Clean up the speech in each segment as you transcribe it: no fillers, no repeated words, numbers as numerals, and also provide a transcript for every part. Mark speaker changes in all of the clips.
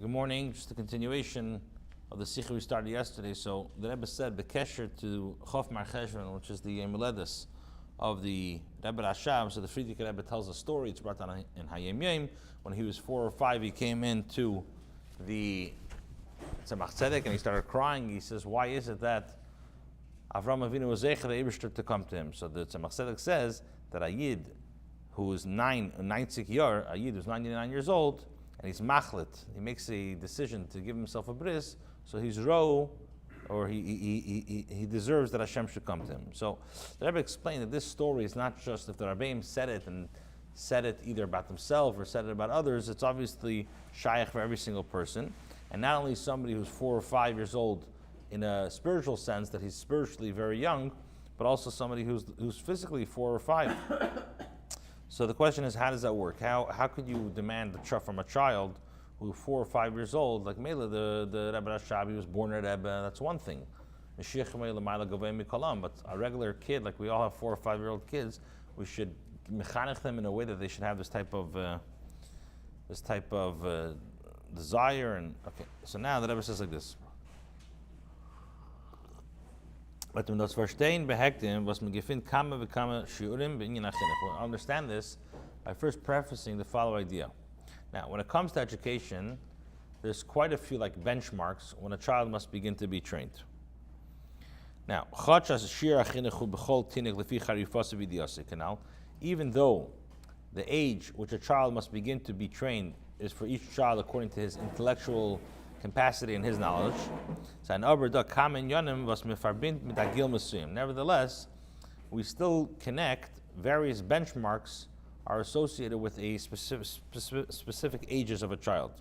Speaker 1: Good morning. Just a continuation of the Sikha we started yesterday. So the Rebbe said, Bekesher to Chof MarCheshvan, which is the Miledus of the Rebbe Rashab. So the Friedrich Rebbe tells a story. It's brought down in Hayem Yom. When he was 4 or 5, he came into the Tzemach Tzedek and he started crying. He says, why is it that Avram Avinu was Zecher the Eibishter to come to him? So the Tzemach Tzedek says that a Yid who is 90 year, a Yid who's 99 years old, and he's machlit, he makes a decision to give himself a bris, so he's ro, or he deserves that Hashem should come to him. So the Rebbe explained that this story is not just if the Rabbeim said it and said it either about themselves or said it about others, it's obviously shaykh for every single person, and not only somebody who's 4 or 5 years old in a spiritual sense, that he's spiritually very young, but also somebody who's physically 4 or 5. So the question is, how does that work? How could you demand the chof from a child who's 4 or 5 years old? Like Mela, the Rebbe Rashabi was born at Rebbe, that's one thing. But a regular kid, like we all have 4 or 5 year old kids, we should mechanech them in a way that they should have this type of desire. And okay, so now the Rebbe says like this. But when das verstehen behektim, was man gefindt kamme shiurim b'inyan hachinach. We'll understand this by first prefacing the following idea. Now, when it comes to education, there's quite a few like benchmarks when a child must begin to be trained. Now, even though the age which a child must begin to be trained is for each child according to his intellectual capacity and his knowledge. Nevertheless, we still connect various benchmarks are associated with a specific ages of a child.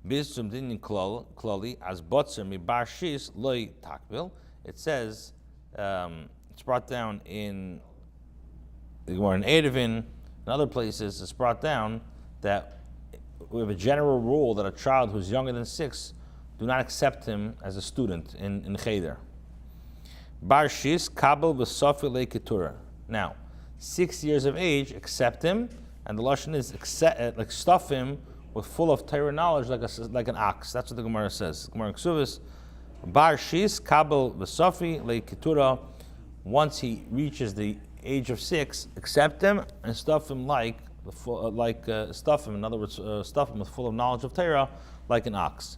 Speaker 1: It says, it's brought down in Erevin, in other places, it's brought down that we have a general rule that a child who's younger than 6, do not accept him as a student in Cheder. Bar Shis Kabel v'Sofi Leiketura. Now, 6 years of age, accept him, and the lashon is like stuff him with full of Torah knowledge like an ox. That's what the Gemara says. Gemara Ksuvis. Bar Shis Kabel v'Sofi Leiketura. Once he reaches the age of 6, accept him and stuff him stuff him. In other words, stuff him with full of knowledge of Torah, like an ox.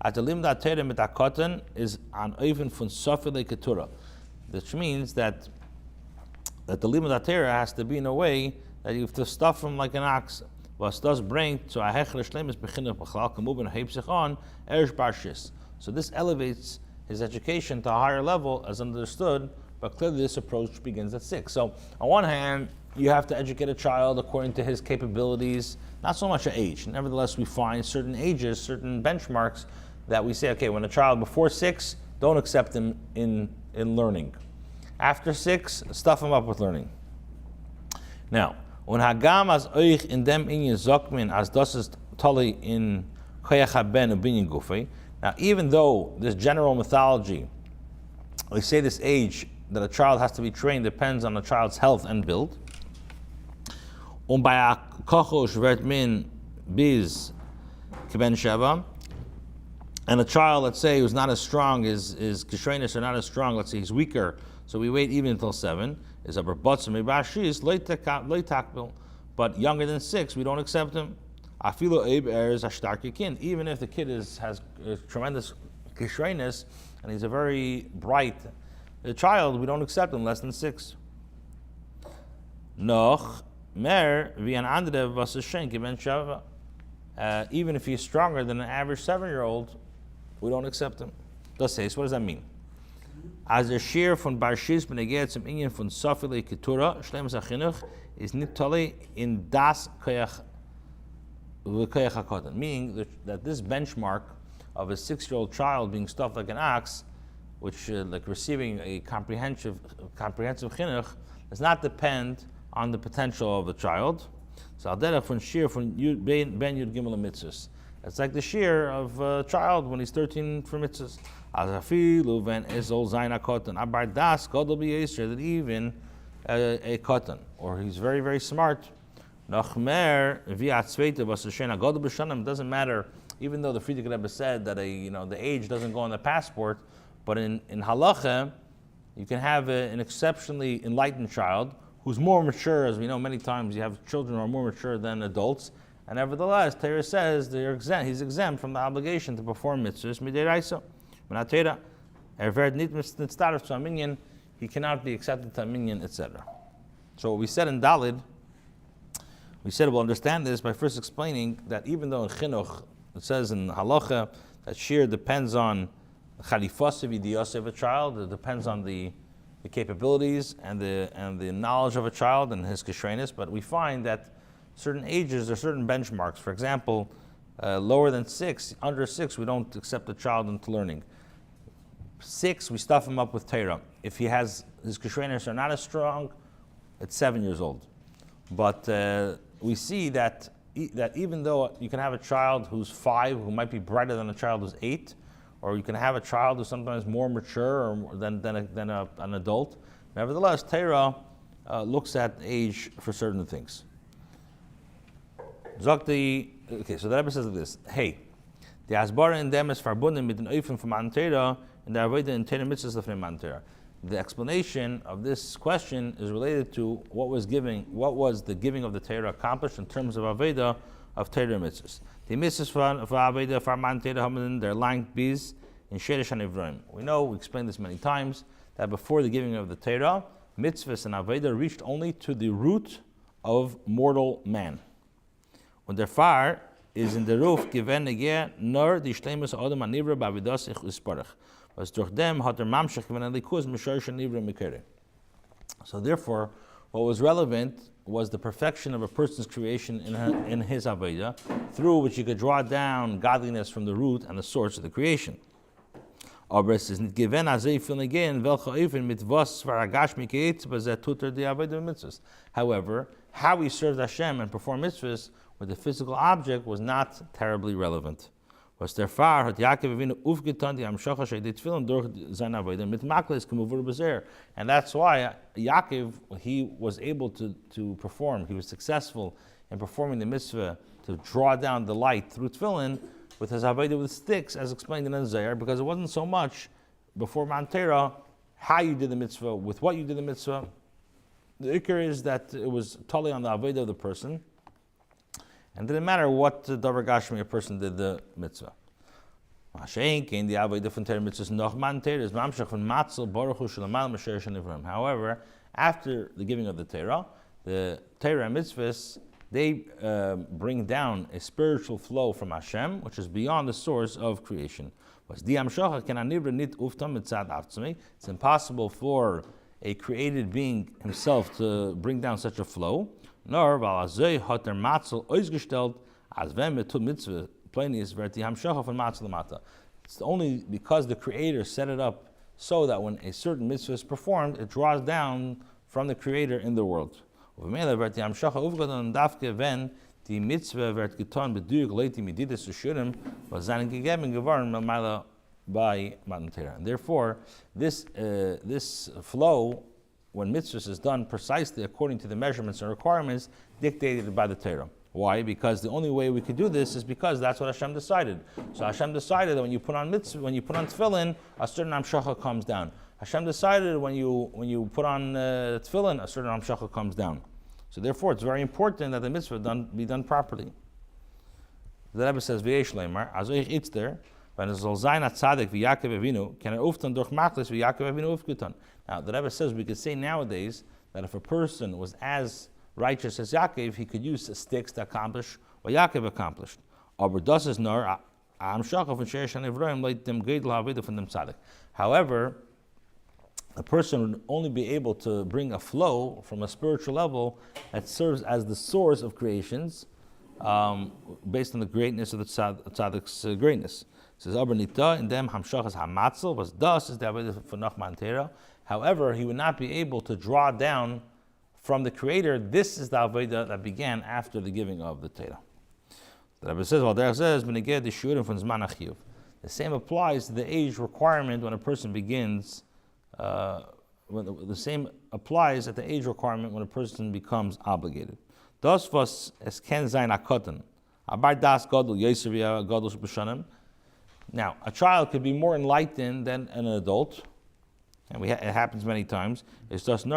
Speaker 1: Atalim da Torah mit akoten is an oven von sofile ketura, which means that the limud of Torah has to be in a way that you have to stuff him like an ox. Was does bring to a hechle shlemis beginnen b'chalal kamuben heip sich on ersh barshis. So this elevates his education to a higher level, as understood. But clearly, this approach begins at 6. So on one hand, you have to educate a child according to his capabilities, not so much at age. Nevertheless, we find certain ages, certain benchmarks that we say, okay, when a child before 6, don't accept him in learning. After 6, stuff him up with learning. Now, when hagam as euch in dem inyan zokmin as das ist tali in koyach haben und binyan gufei. Now, even though this general mythology, we say this age that a child has to be trained depends on the child's health and build. And a child, let's say, who's not as strong, is kishrenis are not as strong, let's say he's weaker, so we wait even until 7, is a but younger than 6, we don't accept him. Even if the kid has tremendous kishrenis, and he's a very bright child, we don't accept him less than 6. Noch mer wie an andere was es schenke ben shava. Even if he's stronger than an average 7-year-old, we don't accept him. Das heißt, what does that mean? As a share von Barshis beneget zum Inyan von Sofile Ketura, Shlemus HaChinuch, is nicht totally in das koyach HaKotan. Meaning that this benchmark of a 6-year-old child being stuffed like an ox, which like receiving a comprehensive chinuch, does not depend on the potential of the child. So aldera von shir von ben yud gimel mitzvahs. It's like the shir of a child when he's 13 for mitzvahs. As afilu ven ezol zayin hakotan abar das godol b'yisra, that even a kotan, or he's very very smart, It doesn't matter, even though the Frierdiker Rebbe said that the age doesn't go on the passport, but in halacha, you can have an exceptionally enlightened child who's more mature. As we know, many times you have children who are more mature than adults, and nevertheless, Torah says he's exempt from the obligation to perform mitzvahs midiraisa. He cannot be accepted to a minyan, etc. So what we said in Dalid, we said we'll understand this by first explaining that even though in chinuch it says in halacha that shir depends on chalifas v'diyos of a child, it depends on the capabilities and the knowledge of a child and his kishrenis, but we find that certain ages there are certain benchmarks. For example, lower than 6, under 6, we don't accept a child into learning. 6, we stuff him up with Torah. If his kishrenis are not as strong, it's 7 years old. But we see that even though you can have a child who's 5 who might be brighter than a child who's 8, or you can have a child who's sometimes more mature than an adult, nevertheless, Torah looks at age for certain things. So the Rebbe says like this: Hey, the Asbara in them is verbunden mit den Öfen vom Antera and the Avodah in Torah mitzvahs of Antera. The explanation of this question is related to what was the giving of the Torah accomplished in terms of Avodah of Torah mitzvahs. The mitzvahs for Avodah for Antera haben their length bees in Sheresh and Ivraim. We explained this many times, that before the giving of the Torah, mitzvahs and Avodah reached only to the root of mortal man. When der Far is in the roof given again, nor die Shleimus Adam Anivra Bavidas ich usparach. Was durch dem hat Mamshech given a Likkutei Sichos Anivra Mikere. So therefore, what was relevant was the perfection of a person's creation in his Avodah, through which you could draw down godliness from the root and the source of the creation. Aber es ist nicht given as viel again, welche Öfen mit was veragash miketz, but that tutor the Avodah mitzvahs. However, how we served Hashem and performed mitzvahs with the physical object was not terribly relevant. Was der Far hat Yaakov Avinu aufgetan die Hamshacha shei tefillin durch seine Avodah mit makles k'muvur bezer, and that's why Yaakov, he was able to perform. He was successful in performing the mitzvah to draw down the light through tefillin with his Avodah with sticks, as explained in Zohar, because it wasn't so much before Mount Torah how you did the mitzvah, with what you did the mitzvah. The ikar is that it was totally on the Avodah of the person, and it didn't matter what Davar Gashmi a person did the mitzvah. However, after the giving of the Torah and mitzvahs, they bring down a spiritual flow from Hashem, which is beyond the source of creation. It's impossible for a created being himself to bring down such a flow. It's only because the Creator set it up so that when a certain mitzvah is performed, it draws down from the Creator in the world. Die Mitzvah wird getan bedurch leiti mididas ushurim was seinen gegeben geworden malmala by Matan Torah. And therefore, this flow, when mitzvahs is done precisely according to the measurements and requirements dictated by the Torah. Why? Because the only way we could do this is because that's what Hashem decided. So Hashem decided that when you put on tefillin, a certain amshacha comes down. Hashem decided when you put on tefillin, a certain amshacha comes down. So therefore, it's very important that the mitzvah be done properly. The Rebbe says, "V'yesh leimar, azoich itzter, when es soll sein a tzaddik v'Yaakov Avinu, can uftan durch machlis v'Yaakov Avinu ufgetan." Now, the Rebbe says we could say nowadays that if a person was as righteous as Yaakov, he could use sticks to accomplish what Yaakov accomplished. Aber das ist nur am Shachov and Sheresh and Ivraim leit dem Geidel Havidah von dem tzaddik. However, a person would only be able to bring a flow from a spiritual level that serves as the source of creations, based on the greatness of the tzaddik's greatness. It says, "Aber nita in dem hamshachas hamatzel was das is the avodah for Nachman Torah." However, he would not be able to draw down from the Creator. This is the avodah that began after the giving of the Torah. The Rebbe says, "Well, there says beneged the shurim from zman achiyuv." The same applies to the age requirement when a person begins. The same applies at the age requirement when a person becomes obligated. Das was es ken sein a kotten. Aber das Gadol Yosef Gadol B'Shanim. Now, a child could be more enlightened than an adult, and it happens many times. It's just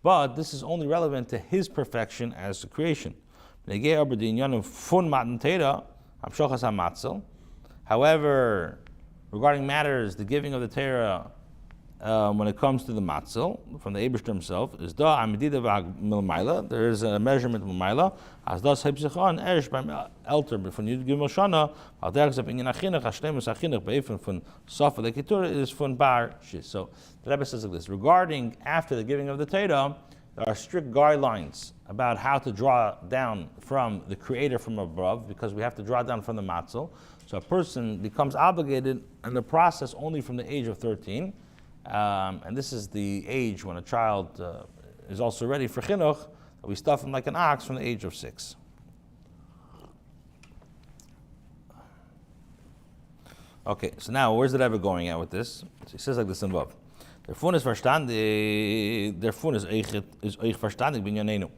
Speaker 1: but this is only relevant to his perfection as a creation. However, regarding matters, the giving of the Torah, when it comes to the matzel, from the Eibishter himself, is da amidida v'milmaila. There is a measurement of milmaila. As das hebsichon esh beim elter von Yud Gimel Shana. Al derech zeb inyan achinach hashlemus achinach beifin von Safa lekitur is von bar shis. So the Rebbe says like this: regarding after the giving of the Torah, there are strict guidelines about how to draw down from the Creator from above, because we have to draw down from the matzel. So a person becomes obligated in the process only from the age of 13. And this is the age when a child is also ready for chinuch. We stuff him like an ox from the age of 6. Okay, so now where's the Rebbe going at with this? So he says like this above. Der Fun ist verstandig, is euch verstandig bin Yanenu.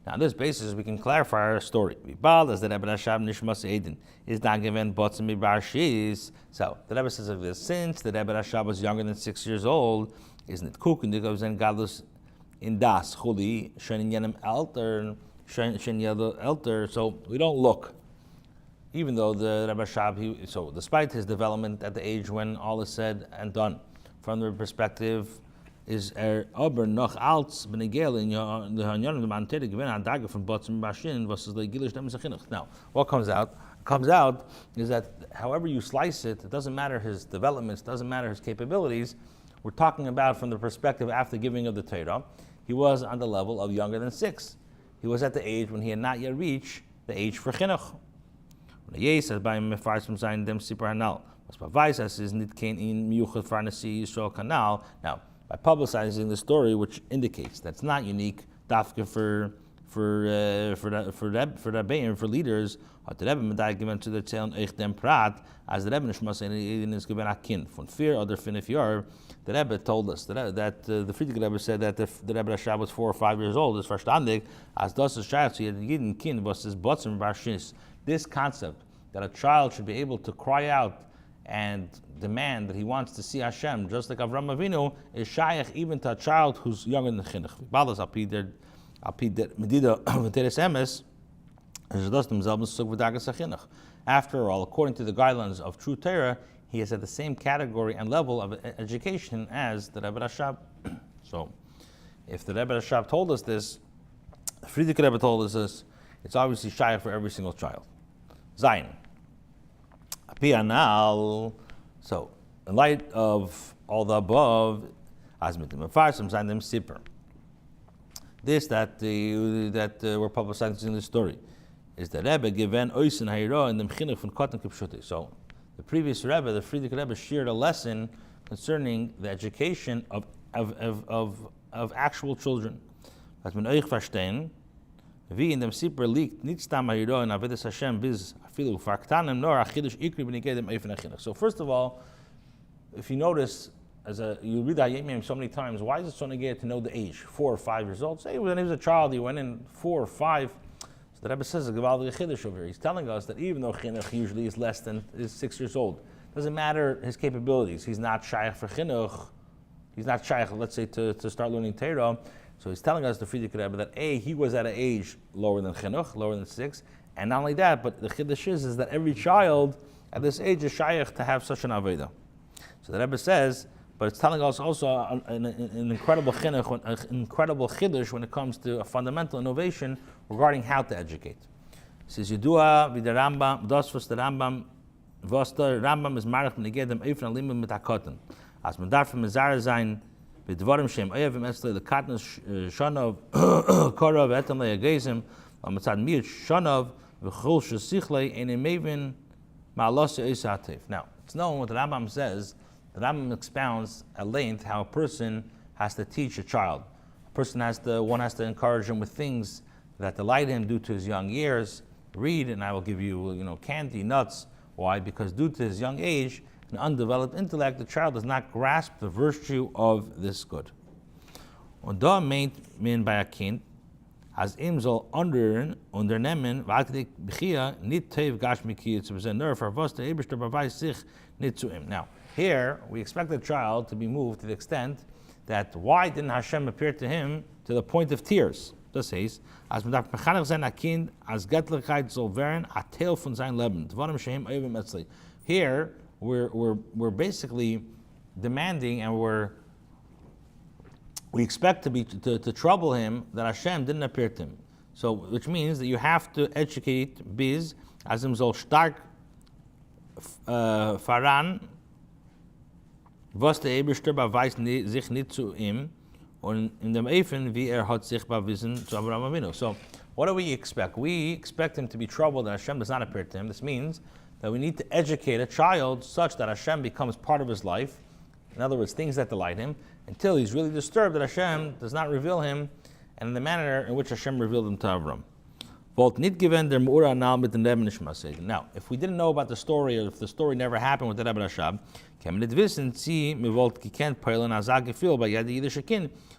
Speaker 1: Now, on this basis, we can clarify our story. Vibal is the Rebbe Rashab Nishmas Eden is not given botzim mibarshis. So the Rebbe says like this: since the Rebbe Rashab was younger than 6 years old, isn't it kuk and goes and gadlus in das chuli shenin yenem elter shen yellow elter? So we don't look, even though the Rebbe Rashab, so despite his development at the age when all is said and done, from the perspective. Is aber noch als benegel in the hanyon the mantere given a dagger from botzim bashin versus the gilish demisachinach. Now, what comes out is that however you slice it, it doesn't matter his developments, doesn't matter his capabilities. We're talking about from the perspective after giving of the Torah. He was on the level of younger than 6. He was at the age when he had not yet reached the age for chinuch. When the says by mefarsim zayin dem sipar hanal, was bavayis is nit kein in miyuchad farnasi Yisrael kanal. Now, by publicizing the story, which indicates that's not unique, dafka for leaders, hat der Rebbe medai given to the tzeln euch dem prat, as the Rebbe nishmas is given a kind von 4 oder 5 Jahr. The Rebbe told us that the Friedrich Rebbe said that the Rebbe Rashab was 4 or 5 years old. Is verstandig, as das is shayach to jeden kind was is botzim barshis. This concept that a child should be able to cry out and demand that he wants to see Hashem, just like Avram Avinu, is shaykh even to a child who's younger than chinuch. Balas apid medida v'teres emes, as does themselves sug v'dagas chinuch. After all, according to the guidelines of true Torah, he is at the same category and level of education as the Rebbe Rashab. So, if the Rebbe Rashab told us this, the Friedrich Rebbe told us this, it's obviously shaykh for every single child. Zayin. So, in light of all the above, this that we're publicizing in the story is the Rebbe given oisen hayra in the chinuch von katan kipshuti. So, the previous Rebbe, the Friedrich Rebbe, shared a lesson concerning the education of actual children. As man euch verstehen, wie in dem Sipper liegt nicht stam hayra in avedas Hashem bis. So first of all, if you notice, you read Hayemim so many times, why is it so negated to know the age? 4 or 5 years old. Say when he was a child, he went in 4 or 5. So the Rebbe says a gewaldige chiddush over here. He's telling us that even though chinuch usually is less than is 6 years old, doesn't matter his capabilities. He's not shaykh for chinuch. He's not shaykh, let's say, to start learning Torah. So he's telling us, the Friedrich Rebbe, that he was at an age lower than chinuch, lower than 6. And not only that, but the chiddush is that every child at this age is shaykh to have such an aveda. So the Rebbe says, but it's telling us also an incredible chinuch, an incredible chiddush when it comes to a fundamental innovation regarding how to educate. He says, Yedua wie der Rambam, das was der Rambam, was der Rambam is marach menegedem eifn alimim mit hakoten. As man darf mezar sein, mit dvarim shem oyevim esle the katnas shonov korov etam le'agezim, amatzad miut shonov. Now, it's known what the Rambam says. The Rambam expounds at length how a person has to teach a child. One has to encourage him with things that delight him due to his young years. Read, and I will give you, candy, nuts. Why? Because due to his young age and undeveloped intellect, the child does not grasp the virtue of this good. Und da meint man bei a Kind, als ihm soll unternehmen, waktig bechia, nicht tev gashmikia zu sein, nur für was der Eberster beweist sich nicht zu ihm. Now, here, we expect the child to be moved to the extent that why didn't Hashem appear to him to the point of tears? Das heißt, als man darf mechanig sein a Kind, als Göttlichkeit soll werden, a Teil von sein Leben. Dvarim shehem oivim etzli. Here, we're basically demanding and we expect to trouble him that Hashem didn't appear to him. So, which means that you have to educate biz, as him soll stark faran, was der Eberster beweist sich nicht zu ihm, und in dem Efen, wie hat sich bewiesen zu Abraham Avinu. So, what do we expect? We expect him to be troubled that Hashem does not appear to him. This means that we need to educate a child such that Hashem becomes part of his life. In other words, things that delight him, until he's really disturbed that Hashem does not reveal him, and in the manner in which Hashem revealed him to Avram. Now, if we didn't know about the story, or if the story never happened with the Rebbe Rashab,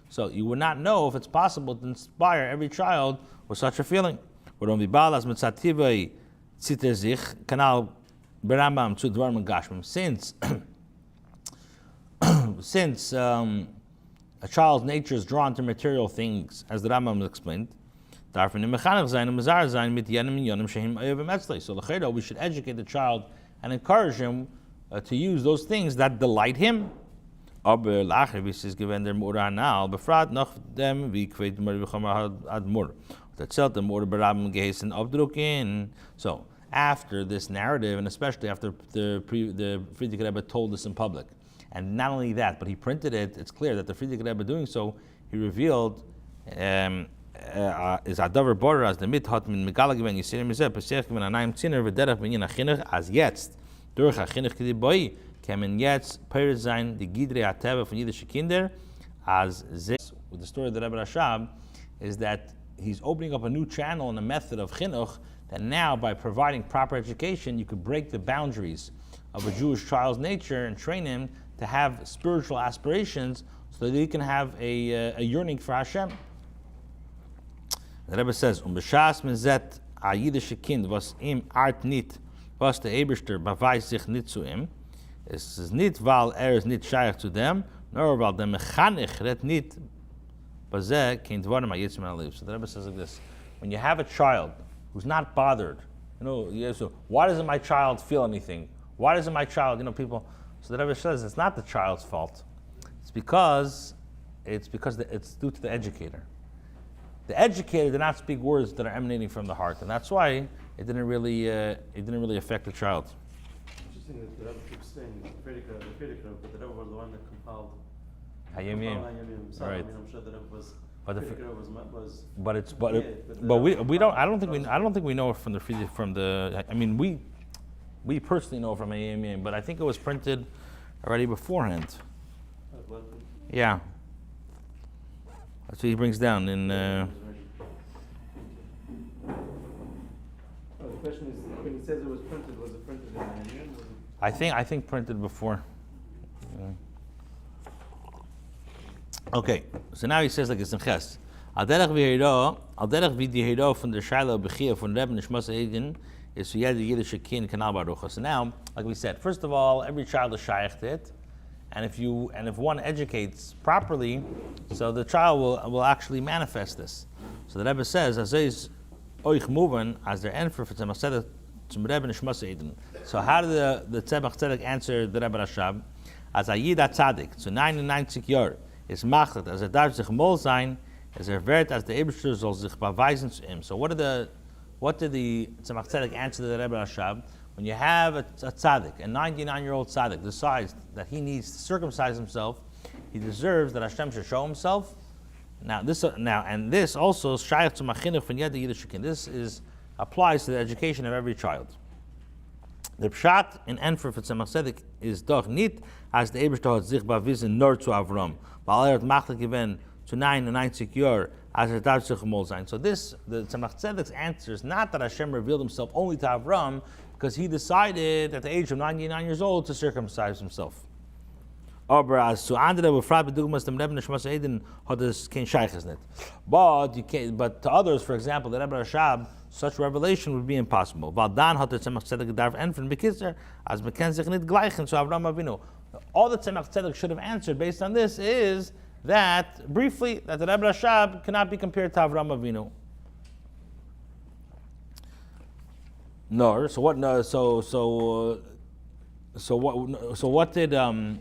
Speaker 1: so you would not know if it's possible to inspire every child with such a feeling. Since a child's nature is drawn to material things, as the Rambam explained, so the Chayda, we should educate the child and encourage him to use those things that delight him. So after this narrative, and especially after the Frierdiker Rebbe told this in public, and not only that, but he printed it, it's clear that the Frierdiker Rebbe doing so, he revealed is a davar borer as the mit hat min megala gewen yisir mizeh pesach gewen anaim zinner v'derech min yin achinuch as jetzt durch achinuch kedi boi kemen jetzt peir sein die gidre ateve von jüdische Kinder as this. With the story of the Rebbe Rashab is that he's opening up a new channel and a method of chinuch that now, by providing proper education, you could break the boundaries of a Jewish child's nature and train him to have spiritual aspirations so that he can have a yearning for Hashem. The Rebbe says, b'shas mezet a yidische Kind, was im art nit, was der Eberster beweist sich nicht zu ihm, es ist nicht, weil ist nicht shaykh zu dem, nor weil der Mechanich redt nicht, bazeh kein dvarim ha'yitzim ha'lev. So the Rebbe says like this, when you have a child who's not bothered, so why doesn't my child feel anything? Why doesn't my child, people, so the Rebbe says it's not the child's fault. It's because it's due to the educator. The educator did not speak words that are emanating from the heart, and that's why it didn't really affect the child.
Speaker 2: Interesting that the Rebbe keeps saying the Frierdiker, but the Rebbe was the one that compiled
Speaker 1: Hayom.
Speaker 2: So,
Speaker 1: Right.
Speaker 2: I'm sure the Rebbe was.
Speaker 1: But
Speaker 2: we
Speaker 1: don't. I don't think we know from the. I mean, we personally know from Hayom, but I think it was printed already beforehand. Yeah. That's what he brings down in.
Speaker 2: The question is, when he says it was it printed in Hayom?
Speaker 1: I think printed before. Yeah. Okay, so now he says like it's in Ches. Al derech v'yehiro from the Shaila Bechia from Rebbe Nishmas Eden is to yed the Yiddische Kind Kanal Baruch. So now, like we said, first of all, every child is shaykh to it, and if one educates properly, so the child will actually manifest this. So the Rebbe says, as is oich muvan as their answer for Tzemach Tzedek to Rebbe Nishmas Eden. So how did the Tzemach Tzedek answer the Rebbe Rashab? As a Yida Tzadik, so 99 year. Is machlet, as darf sich mol sein, as wird as the Eberster soll sich beweisen zu ihm. So what did the Tzemach Tzedek answer to the Rebbe Rashab? When you have a tzaddik, a 99-year-old tzaddik, decides that he needs to circumcise himself, he deserves that Hashem should show himself. This also shayach to machinach from yed yiddish kind. This applies to the education of every child. The pshat in Enfer for Tzemach Tzedek is doch nit as the Eberster hat sich bewiesen nur zu Avram. Weil hat machlich gewen zu 99 Jahr as darf sich mol sein. So the Tzemach Tzedek's answer is not that Hashem revealed himself only to Avram because he decided at the age of 99 years old to circumcise himself. Aber as zu andere befragt bedugmas dem Rebbe Nishmas Eden hat es kein Sheiches nicht. But you can't. But to others, for example, the Rebbe Rashab, such revelation would be impossible. Weil dann hat der Tzemach Tzedek gedarf entfern bekitzer, as man kann sich nicht gleichen zu Avram Avinu. All the Tzemach Tzedek should have answered based on this is that, briefly, that the Rebbe Rashab cannot be compared to Avram Avinu. No, so what? No, so what did the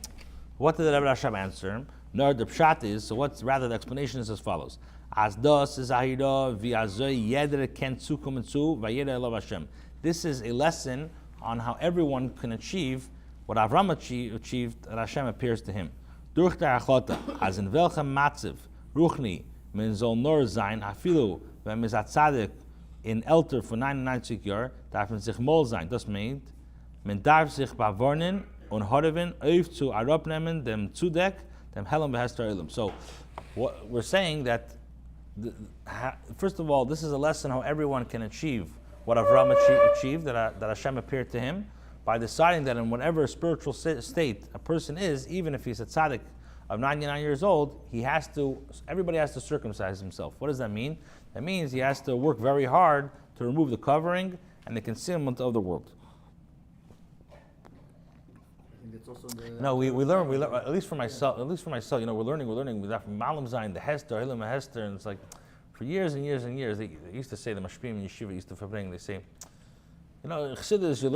Speaker 1: Rebbe Rashab answer? No, the pshat is, so what's rather the explanation is as follows. As das is ahira v'azoy yeder ken tzukum tzu vayera elav Hashem. This is a lesson on how everyone can achieve what Avram achieved, that Hashem appears to him. Durch der achlota, as in welchem matziv, ruchni, men zol nor zayin, afilu, wenn mis a tzadik, in Elter for 99 Jahr, darf man sich mal sein. Das meint, man darf sich bewarnen und horven auf zu arabnehmen dem Zudek, dem Helm behester Elam. So, what we're saying that, first of all, this is a lesson how everyone can achieve what Avram achieved, that Hashem appeared to him, by deciding that in whatever spiritual state a person is, even if he's a tzaddik of 99 years old, everybody has to circumcise himself. What does that mean? That means he has to work very hard to remove the covering and the concealment of the world.
Speaker 2: I think it's also the
Speaker 1: No, we learn, at least for myself, we're learning, we got from Malam Zayin, the Hester, Hilam Hester, and it's like, for years and years and years, they used to say, the Mashpim and Yeshiva used to bring, they say, Chassidus, you're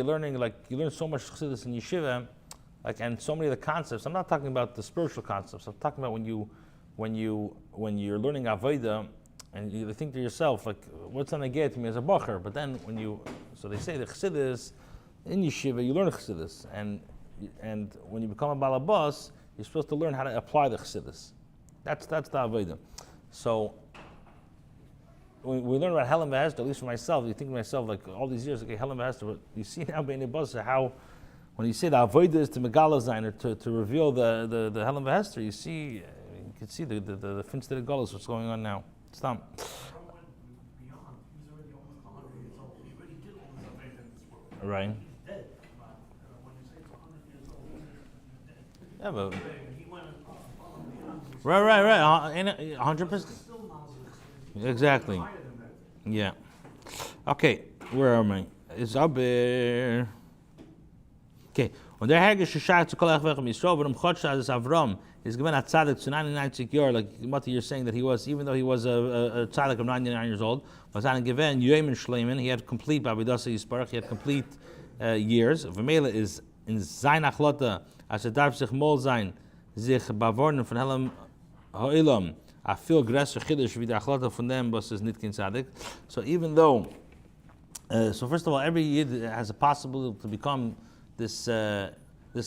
Speaker 1: learning, like, you learn so much Chassidus in Yeshiva, like, and so many of the concepts. I'm not talking about the spiritual concepts. I'm talking about when you're learning Avodah, and you think to yourself, like, what's going to get to me as a bacher? But then so they say the Chassidus, in Yeshiva, you learn Chassidus, and when you become a balabas, you're supposed to learn how to apply the Chassidus. That's the Avodah. So, when we learn about Helen Vahester, at least for myself, you think to myself, like, all these years, okay, Helen Vahester, but you see now, Be'nei Basa, how, when you say the Avodah is to Megala Zayin, or to reveal the Helen Vahester, you can see the Finster Golas, what's going on now. Stop. Right. Yeah, but right. 100%. Exactly. Yeah. Okay. Where am I? It's up there. Okay. Und der Herr geschah zu Kolach Vechem Yisrael, warum Chodsha as Avram is given a tzaddik to 99 years, like Mati, you're saying that he was, even though he was a tzaddik of 99 years old, was on given Yoim and Shleiman, he had complete Babidasa Yisparach, he had complete years. Vemela is in Zayin Achlota, as a darf sich mol sein, sich bavornen von Helm Ha'olam, a viel größer Chiddush wie der Achlota von dem, was is nicht kein tzaddik. So even though, so first of all, every Yid has a possibility to become this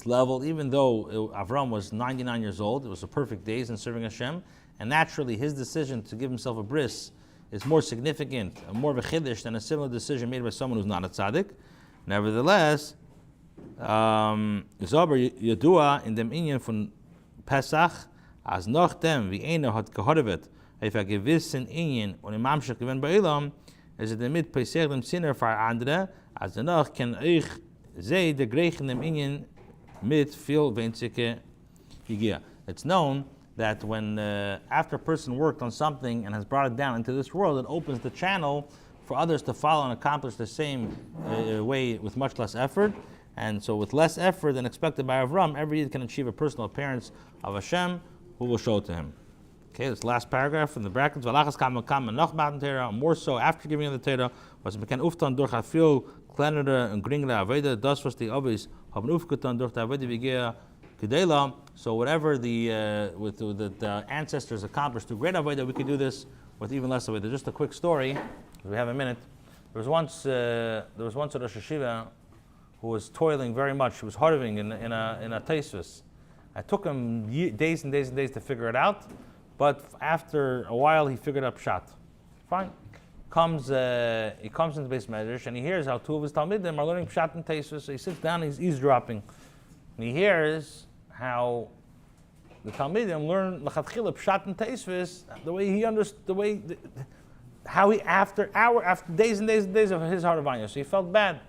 Speaker 1: level, even though Avram was 99 years old, it was a perfect days in serving Hashem, and naturally his decision to give himself a bris is more significant, more of a chiddush than a similar decision made by someone who's not a tzaddik. Nevertheless, Zober Yadua in dem Inyan von Pesach, as noch dem, wie einer hat gehorvet, auf a gewissen Inyan und im Amshach gewinnt bei Elam, is it mit Pesach dem Sinner für andere, als danach kann euch zij de gregen dem Inyan mit viel wenzike higia. It's known that when after a person worked on something and has brought it down into this world, it opens the channel for others to follow and accomplish the same way with much less effort. And so with less effort than expected by Avram, every Yid can achieve a personal appearance of Hashem who will show to him. Okay, this last paragraph in the brackets. More so after giving him the Torah, was mekan uftan durch a viel kleinere and geringere Aveda, das was die Ovis haben aufgetan durch die Aveda Vigea Kedela. So whatever the ancestors accomplished through great Aveda, we could do this with even less Aveda. Just a quick story, we have a minute. There was once a Rosh Hashiva who was toiling very much. He was harving in a Taisvis. It took him days and days and days to figure it out, but after a while he figured out Pshat. Fine. He comes into the base medrash and he hears how two of his Talmidim are learning Pshat and Taisvis. So he sits down and he's eavesdropping. And he hears how the Talmidim learn L'chatchila Pshat and Taisvis, the way he understood, after days and days and days of his Haravanya. So he felt bad.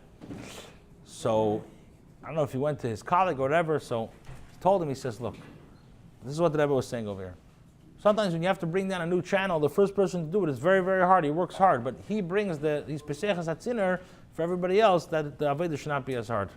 Speaker 1: So I don't know if he went to his colleague or whatever. So told him, he says, look, this is what the Rebbe was saying over here. Sometimes when you have to bring down a new channel, the first person to do it is very, very hard. He works hard, but he brings these Pesachas Hatzinner for everybody else, that the Avodah should not be as hard.